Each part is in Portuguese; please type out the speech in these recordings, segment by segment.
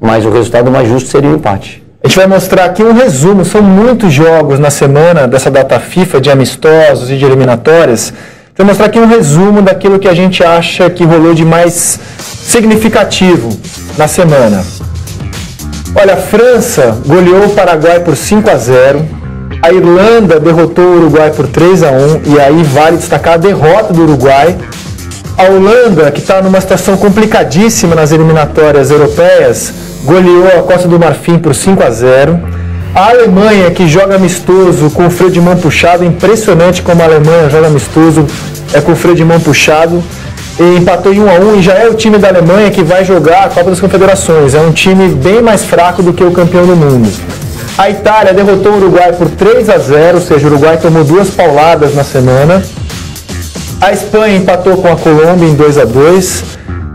mas o resultado mais justo seria o empate. A gente vai mostrar aqui um resumo, são muitos jogos na semana dessa data FIFA, de amistosos e de eliminatórias. Vou mostrar aqui um resumo daquilo que a gente acha que rolou de mais significativo na semana. Olha, a França goleou o Paraguai por 5-0, a Irlanda derrotou o Uruguai por 3-1, e aí vale destacar a derrota do Uruguai. A Holanda, que está numa situação complicadíssima nas eliminatórias europeias, goleou a Costa do Marfim por 5-0. A Alemanha, que joga amistoso com o freio de mão puxado, impressionante como a Alemanha joga amistoso com o freio de mão puxado, e empatou em 1-1, e já é o time da Alemanha que vai jogar a Copa das Confederações. É um time bem mais fraco do que o campeão do mundo. A Itália derrotou o Uruguai por 3-0, ou seja, o Uruguai tomou 2 pauladas na semana. A Espanha empatou com a Colômbia em 2-2.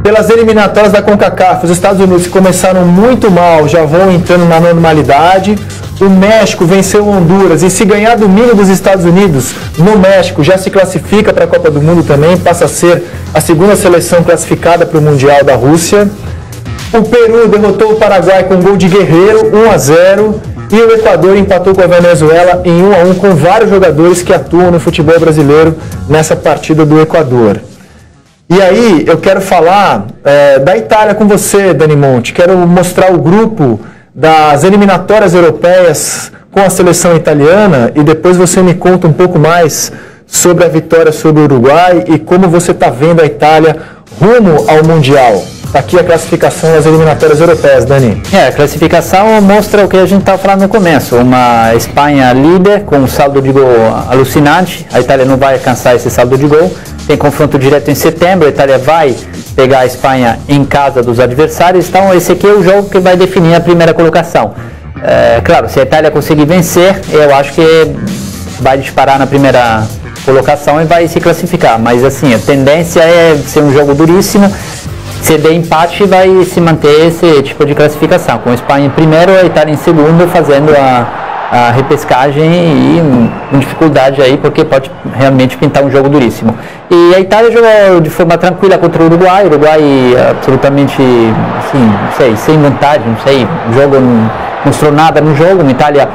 Pelas eliminatórias da CONCACAF, os Estados Unidos, que começaram muito mal, já vão entrando na normalidade. O México venceu o Honduras, e se ganhar domingo dos Estados Unidos no México, já se classifica para a Copa do Mundo também, passa a ser a segunda seleção classificada para o Mundial da Rússia. O Peru derrotou o Paraguai com gol de Guerreiro, 1-0, e o Equador empatou com a Venezuela em 1-1, com vários jogadores que atuam no futebol brasileiro nessa partida do Equador. E aí, eu quero falar da Itália com você, Dani Monte. Quero mostrar o grupo das eliminatórias europeias com a seleção italiana, e depois você me conta um pouco mais sobre a vitória sobre o Uruguai e como você está vendo a Itália rumo ao Mundial. Está aqui a classificação das eliminatórias europeias, Dani. A classificação mostra o que a gente estava falando no começo. Uma Espanha líder com um saldo de gol alucinante. A Itália não vai alcançar esse saldo de gol. Tem confronto direto em setembro. A Itália vai pegar a Espanha em casa dos adversários. Então esse aqui é o jogo que vai definir a primeira colocação. Claro, se a Itália conseguir vencer, eu acho que vai disparar na primeira colocação e vai se classificar. Mas assim, a tendência é ser um jogo duríssimo. Se der empate, vai se manter esse tipo de classificação, com a Espanha em primeiro e a Itália em segundo, fazendo a repescagem, e com dificuldade aí, porque pode realmente pintar um jogo duríssimo. E a Itália jogou de forma tranquila contra o Uruguai absolutamente, assim, não sei, sem vontade, não sei, o jogo não mostrou nada no jogo. Uma Itália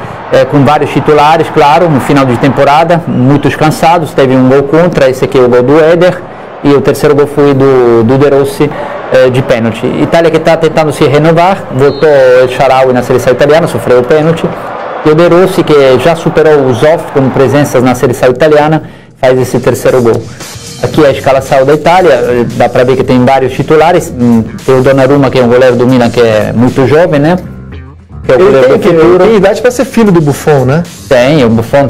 com vários titulares, claro, no final de temporada, muitos cansados, teve um gol contra, esse aqui é o gol do Éder, e o terceiro gol foi do De Rossi de pênalti. Itália que está tentando se renovar, voltou El Shaarawy na seleção italiana, sofreu o pênalti, e o De Rossi, que já superou o Zoff como presenças na seleção italiana, faz esse terceiro gol. Aqui é a escalação da Itália, dá para ver que tem vários titulares. Tem o Donnarumma, que é um goleiro do Milan, que é muito jovem, né? Ele tem idade para ser filho do Buffon, né? Tem, o Buffon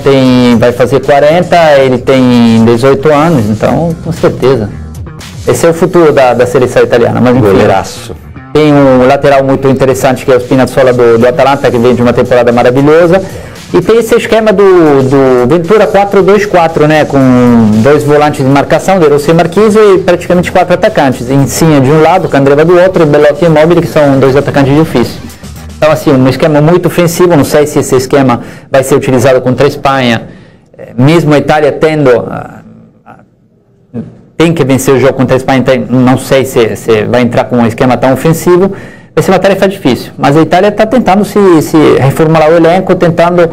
vai fazer 40, ele tem 18 anos, então com certeza. Esse é o futuro da seleção italiana. Mas Goleiraço. Tem um lateral muito interessante, que é o Spinazzola do Atalanta, que vem de uma temporada maravilhosa. E tem esse esquema do Ventura 4-2-4, né? Com 2 volantes de marcação, De Rossi e Marquise, e praticamente 4 atacantes. Insigne de um lado, Candreva do outro, Belotti e Immobile, que são 2 atacantes difíceis. Então, assim, um esquema muito ofensivo. Não sei se esse esquema vai ser utilizado contra a Espanha, mesmo a Itália tem que vencer o jogo contra a Espanha, então não sei se vai entrar com um esquema tão ofensivo. Vai ser uma tarefa difícil, mas a Itália está tentando se reformular o elenco, tentando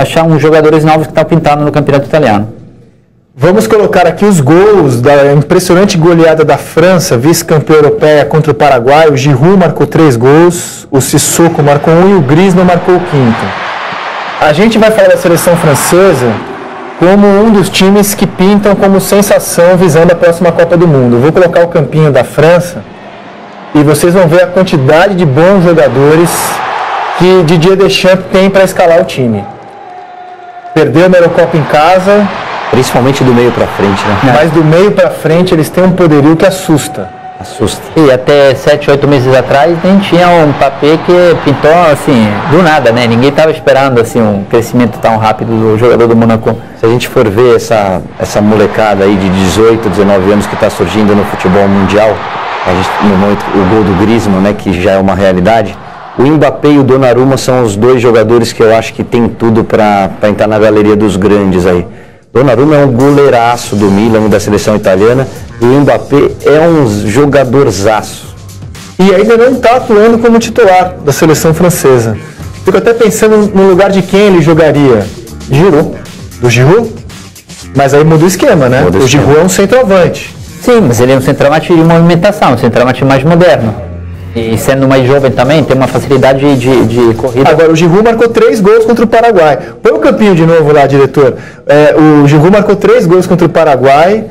achar uns jogadores novos que estão pintando no campeonato italiano. Vamos colocar aqui os gols da impressionante goleada da França, vice-campeã europeia contra o Paraguai. O Giroud marcou 3 gols, o Sissoko marcou 1 e o Griezmann marcou o 5º. A gente vai falar da seleção francesa como um dos times que pintam como sensação visando a próxima Copa do Mundo. Eu vou colocar o campinho da França e vocês vão ver a quantidade de bons jogadores que Didier Deschamps tem para escalar o time. Perdeu a Eurocopa em casa, principalmente do meio para frente, né? Mas do meio para frente eles têm um poderio que assusta. E até 7, 8 meses atrás nem tinha um Mbappé que pintou assim, do nada, né? Ninguém estava esperando assim um crescimento tão rápido do jogador do Monaco. Se a gente for ver essa molecada aí de 18, 19 anos que está surgindo no futebol mundial, no momento, o gol do Griezmann, né, que já é uma realidade, o Mbappé e o Donnarumma são os 2 jogadores que eu acho que tem tudo para entrar na galeria dos grandes aí. Donnarumma é um goleiraço do Milan, da seleção italiana, e o Mbappé é um jogadorzaço. e ainda não está atuando como titular da seleção francesa. Fico até pensando no lugar de quem ele jogaria. Giroud. Do Giroud? Mas aí muda o esquema, né? O Giroud é um centroavante. Sim, mas ele é um centroavante de movimentação, um centroavante mais moderno. E sendo mais jovem também, tem uma facilidade de corrida. Agora, o Giroud marcou 3 gols contra o Paraguai. Põe o campinho de novo lá, diretor. O Giroud marcou 3 gols contra o Paraguai.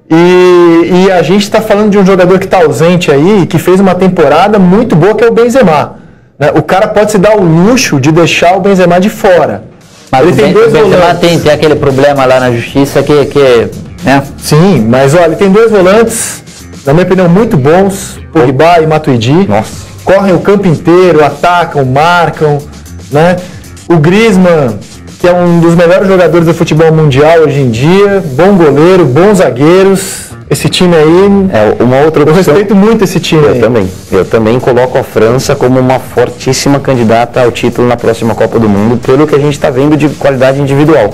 E a gente está falando de um jogador que está ausente aí, que fez uma temporada muito boa, que é o Benzema. Né? O cara pode se dar o luxo de deixar o Benzema de fora. Mas ele tem 2 volantes. O Benzema tem aquele problema lá na justiça que né? Sim, mas olha, ele tem 2 volantes, na minha opinião, muito bons, Pogba e Matuidi. Nossa. Correm o campo inteiro, atacam, marcam, né? O Griezmann, que é um dos melhores jogadores do futebol mundial hoje em dia, bom goleiro, bons zagueiros. Esse time aí, uma outra opção. Eu respeito muito esse time aí. Eu também coloco a França como uma fortíssima candidata ao título na próxima Copa do Mundo, pelo que a gente está vendo de qualidade individual.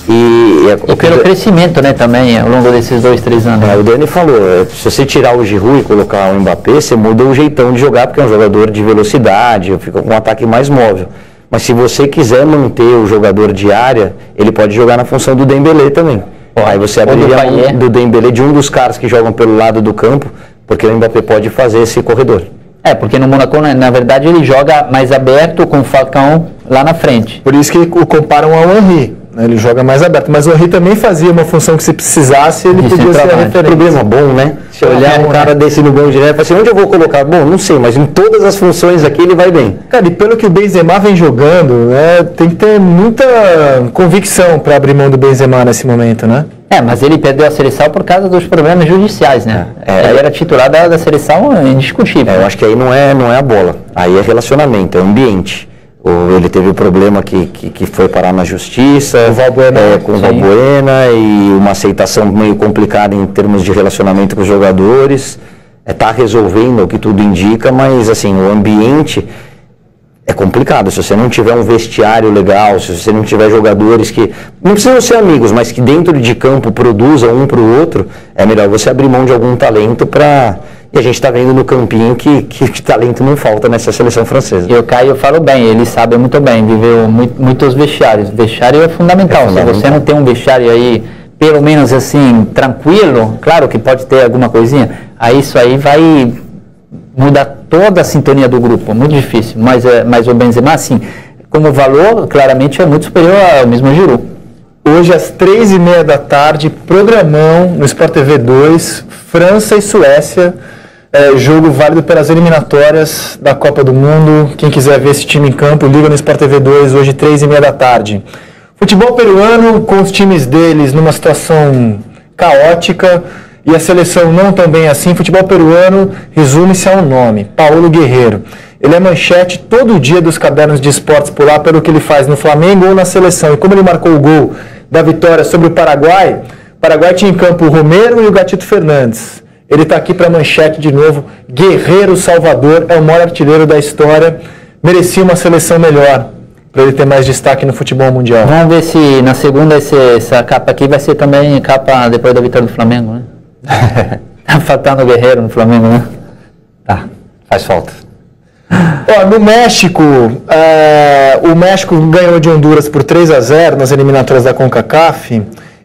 E pelo crescimento, né, também, ao longo desses 2-3 anos. O Dani falou, se você tirar o Giroud e colocar o Mbappé, você muda o jeitão de jogar, porque é um jogador de velocidade, fica com um ataque mais móvel. Mas se você quiser manter o jogador de área, ele pode jogar na função do Dembélé também. Aí você abriria a mão do Dembélé, de um dos caras que jogam pelo lado do campo, porque o Mbappé pode fazer esse corredor. Porque no Monaco, na verdade, ele joga mais aberto com o Falcão lá na frente. Por isso que o comparam ao Henry. Ele joga mais aberto, mas o Henry também fazia uma função que se precisasse, ele podia ser a referência. Problema bom, né? Se olhar um cara desse no banco direto, assim, onde eu vou colocar? Bom, não sei, mas em todas as funções aqui ele vai bem. Cara, e pelo que o Benzema vem jogando, tem que ter muita convicção para abrir mão do Benzema nesse momento, né? Mas ele perdeu a seleção por causa dos problemas judiciais, né? Ele era titular da seleção indiscutível. Eu acho que aí não é a bola, aí é relacionamento, é ambiente. Ele teve o problema que foi parar na justiça, com o Valbuena, e uma aceitação meio complicada em termos de relacionamento com os jogadores. Está resolvendo o que tudo indica, mas assim, o ambiente é complicado. Se você não tiver um vestiário legal, se você não tiver jogadores que não precisam ser amigos, mas que dentro de campo produzam um para o outro, é melhor você abrir mão de algum talento para... E a gente está vendo no campinho que talento não falta nessa seleção francesa. E o Caio falou bem, ele sabe muito bem, viveu muitos vestiários. Vestiário é fundamental. Se você não tem um vestiário aí, pelo menos assim, tranquilo, claro que pode ter alguma coisinha, aí isso aí vai mudar toda a sintonia do grupo, muito difícil. Mas o Benzema, assim, como valor, claramente é muito superior ao mesmo Giroud. Hoje, às 3h30 da tarde, programão no Sport TV 2, França e Suécia. Jogo válido pelas eliminatórias da Copa do Mundo. Quem quiser ver esse time em campo, liga no Sport TV 2, hoje 3h30 da tarde. Futebol peruano, com os times deles numa situação caótica, e a seleção não tão bem assim. Futebol peruano resume-se a um nome, Paulo Guerreiro. Ele é manchete todo dia dos cadernos de esportes por lá, pelo que ele faz no Flamengo ou na seleção. E como ele marcou o gol da vitória sobre o Paraguai tinha em campo o Romero e o Gatito Fernandes. Ele está aqui para manchete de novo. Guerreiro Salvador é o maior artilheiro da história. Merecia uma seleção melhor para ele ter mais destaque no futebol mundial. Vamos ver se na segunda essa capa aqui vai ser também capa depois da vitória do Flamengo, né? Tá faltando o Guerreiro no Flamengo, né? Tá, faz falta. No México, o México ganhou de Honduras por 3-0 nas eliminatórias da CONCACAF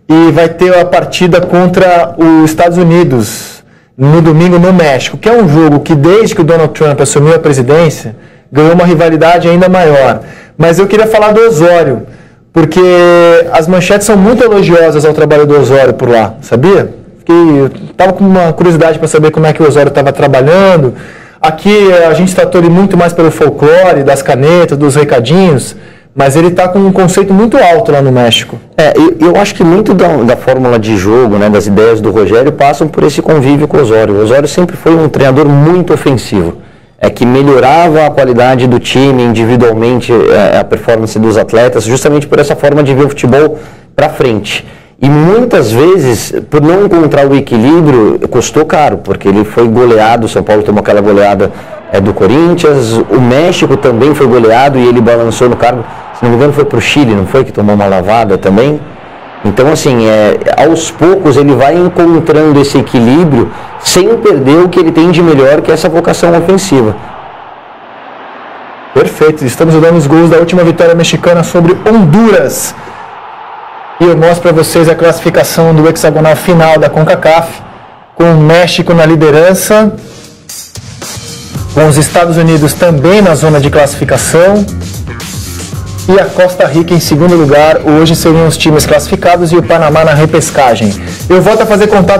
e vai ter a partida contra os Estados Unidos no domingo no México, que é um jogo que desde que o Donald Trump assumiu a presidência, ganhou uma rivalidade ainda maior. Mas eu queria falar do Osório, porque as manchetes são muito elogiosas ao trabalho do Osório por lá, sabia? Estava com uma curiosidade para saber como é que o Osório estava trabalhando. Aqui a gente tratou ele muito mais pelo folclore, das canetas, dos recadinhos, mas ele está com um conceito muito alto lá no México. Eu acho que muito da fórmula de jogo, né, das ideias do Rogério, passam por esse convívio com o Osório. O Osório sempre foi um treinador muito ofensivo, que melhorava a qualidade do time individualmente, a performance dos atletas, justamente por essa forma de ver o futebol para frente. E muitas vezes, por não encontrar o equilíbrio, custou caro, porque ele foi goleado, o São Paulo tomou aquela goleada do Corinthians, o México também foi goleado e ele balançou no cargo, se não me engano foi para o Chile, não foi? Que tomou uma lavada também. Então, assim, aos poucos ele vai encontrando esse equilíbrio sem perder o que ele tem de melhor, que é essa vocação ofensiva. Perfeito, estamos olhando os gols da última vitória mexicana sobre Honduras. E eu mostro para vocês a classificação do hexagonal final da CONCACAF, com o México na liderança, com os Estados Unidos também na zona de classificação, e a Costa Rica em segundo lugar. Hoje seriam os times classificados e o Panamá na repescagem. Eu volto a fazer contato